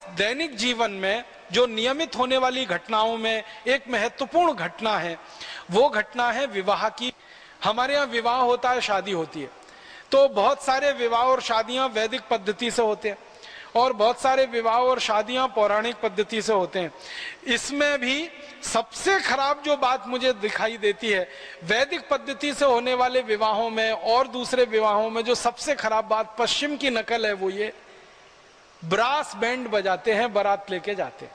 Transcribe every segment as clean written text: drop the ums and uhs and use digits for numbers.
दैनिक जीवन में जो नियमित होने वाली घटनाओं में एक महत्वपूर्ण घटना है, वो घटना है विवाह की। हमारे यहाँ विवाह होता है, शादी होती है, तो बहुत सारे विवाह और शादियां वैदिक पद्धति से होते हैं और बहुत सारे विवाह और शादियां पौराणिक पद्धति से होते हैं। इसमें भी सबसे खराब जो बात मुझे दिखाई देती है वैदिक पद्धति से होने वाले विवाहों में और दूसरे विवाहों में, जो सबसे खराब बात पश्चिम की नकल है, वो ये ब्रास बैंड बजाते हैं, बारात लेके जाते हैं।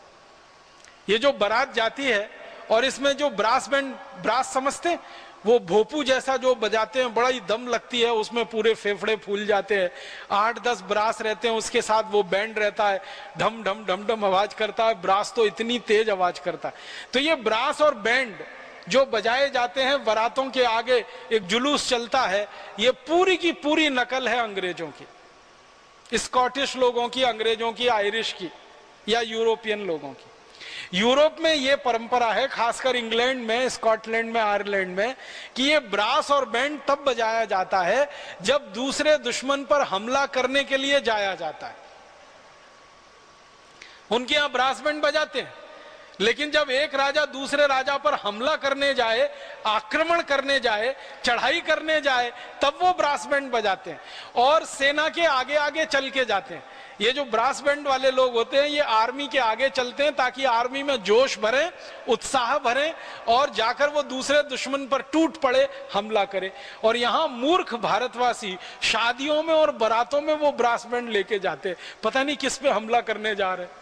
ये जो बारात जाती है और इसमें जो ब्रास बैंड, ब्रास समझते हैं, वो भोपू जैसा जो बजाते हैं, बड़ा ही दम लगती है, उसमें पूरे फेफड़े फूल जाते हैं। 8-10 ब्रास रहते हैं, उसके साथ वो बैंड रहता है, ढम ढम ढम ढम आवाज करता है। ब्रास तो इतनी तेज आवाज करता है। तो ये ब्रास और बैंड जो बजाए जाते हैं बारातों के आगे, एक जुलूस चलता है, ये पूरी की पूरी नकल है अंग्रेजों की, स्कॉटिश लोगों की, अंग्रेजों की, आयरिश की या यूरोपियन लोगों की। यूरोप में ये परंपरा है, खासकर इंग्लैंड में, स्कॉटलैंड में, आयरलैंड में, कि ये ब्रास और बैंड तब बजाया जाता है जब दूसरे दुश्मन पर हमला करने के लिए जाया जाता है। उनके यहां ब्रास बैंड बजाते हैं, लेकिन जब एक राजा दूसरे राजा पर हमला करने जाए, आक्रमण करने जाए, चढ़ाई करने जाए, तब वो ब्रास बैंड बजाते हैं और सेना के आगे आगे चल के जाते हैं। ये जो ब्रास बैंड वाले लोग होते हैं, ये आर्मी के आगे चलते हैं ताकि आर्मी में जोश भरे, उत्साह भरे और जाकर वो दूसरे दुश्मन पर टूट पड़े, हमला करे। और यहाँ मूर्ख भारतवासी शादियों में और बारातों में वो ब्रास बैंड लेके जाते, पता नहीं किस पे हमला करने जा रहे।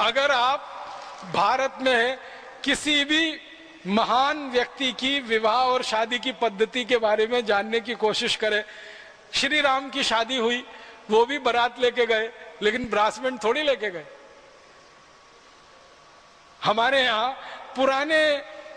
अगर आप भारत में किसी भी महान व्यक्ति की विवाह और शादी की पद्धति के बारे में जानने की कोशिश करें, श्री राम की शादी हुई, वो भी बारात लेके गए, लेकिन ब्रास बैंड थोड़ी लेके गए। हमारे यहाँ पुराने,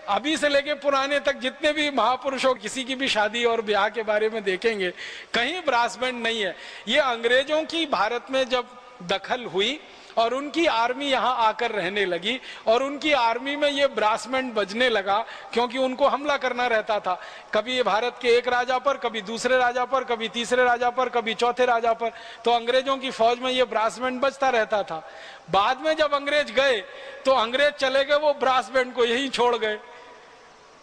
अभी से लेके पुराने तक जितने भी महापुरुषों, किसी की भी शादी और ब्याह के बारे में देखेंगे, कहीं ब्रास बैंड नहीं है। ये अंग्रेजों की भारत में जब दखल हुई और उनकी आर्मी यहां आकर रहने लगी और उनकी आर्मी में ये ब्रास बैंड बजने लगा, क्योंकि उनको हमला करना रहता था, कभी ये भारत के एक राजा पर, कभी दूसरे राजा पर, कभी तीसरे राजा पर, कभी चौथे राजा पर, तो अंग्रेजों की फौज में ये ब्रास बैंड बजता रहता था। बाद में जब अंग्रेज गए तो अंग्रेज चले गए, वो ब्रास बैंड को यहीं छोड़ गए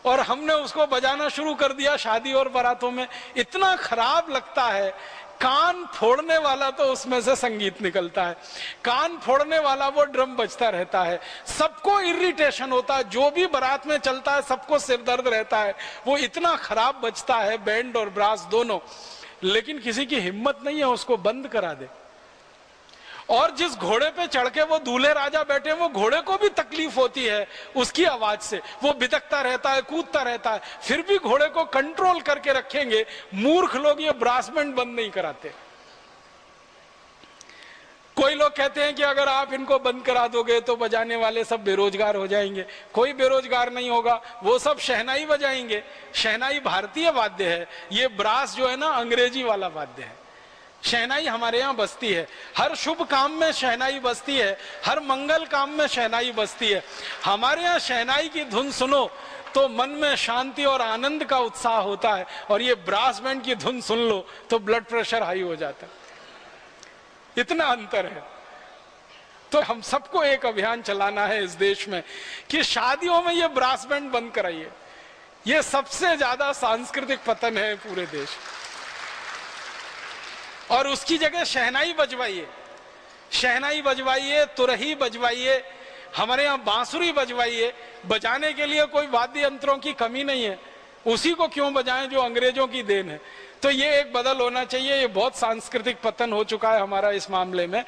और हमने उसको बजाना शुरू कर दिया शादी और बारातों में। इतना खराब लगता है, कान फोड़ने वाला तो उसमें से संगीत निकलता है, कान फोड़ने वाला वो ड्रम बजता रहता है, सबको इरिटेशन होता है, जो भी बारात में चलता है सबको सिर दर्द रहता है, वो इतना खराब बजता है, बैंड और ब्रास दोनों, लेकिन किसी की हिम्मत नहीं है उसको बंद करा दे। और जिस घोड़े पे चढ़ के वो दूल्हे राजा बैठे, वो घोड़े को भी तकलीफ होती है उसकी आवाज से, वो बिदकता रहता है, कूदता रहता है, फिर भी घोड़े को कंट्रोल करके रखेंगे। मूर्ख लोग ये ब्रास बैंड बंद नहीं कराते। कोई लोग कहते हैं कि अगर आप इनको बंद करा दोगे तो बजाने वाले सब बेरोजगार हो जाएंगे। कोई बेरोजगार नहीं होगा, वो सब शहनाई बजाएंगे। शहनाई भारतीय वाद्य है, ये ब्रास जो है ना अंग्रेजी वाला वाद्य है। शहनाई हमारे यहाँ बजती है, हर शुभ काम में शहनाई बजती है, हर मंगल काम में शहनाई बजती है। हमारे यहाँ शहनाई की धुन सुनो तो मन में शांति और आनंद का उत्साह होता है, और ये ब्रास बैंड की धुन सुन लो तो ब्लड प्रेशर हाई हो जाता है। इतना अंतर है। तो हम सबको एक अभियान चलाना है इस देश में कि शादियों में ये ब्रास बैंड बंद कराइए। ये सबसे ज्यादा सांस्कृतिक पतन है पूरे देश, और उसकी जगह शहनाई बजवाइए, शहनाई बजवाइए, तुरही बजवाइए, हमारे यहाँ बांसुरी बजवाइए। बजाने के लिए कोई वाद्य यंत्रों की कमी नहीं है, उसी को क्यों बजाएं जो अंग्रेजों की देन है। तो ये एक बदल होना चाहिए। ये बहुत सांस्कृतिक पतन हो चुका है हमारा इस मामले में।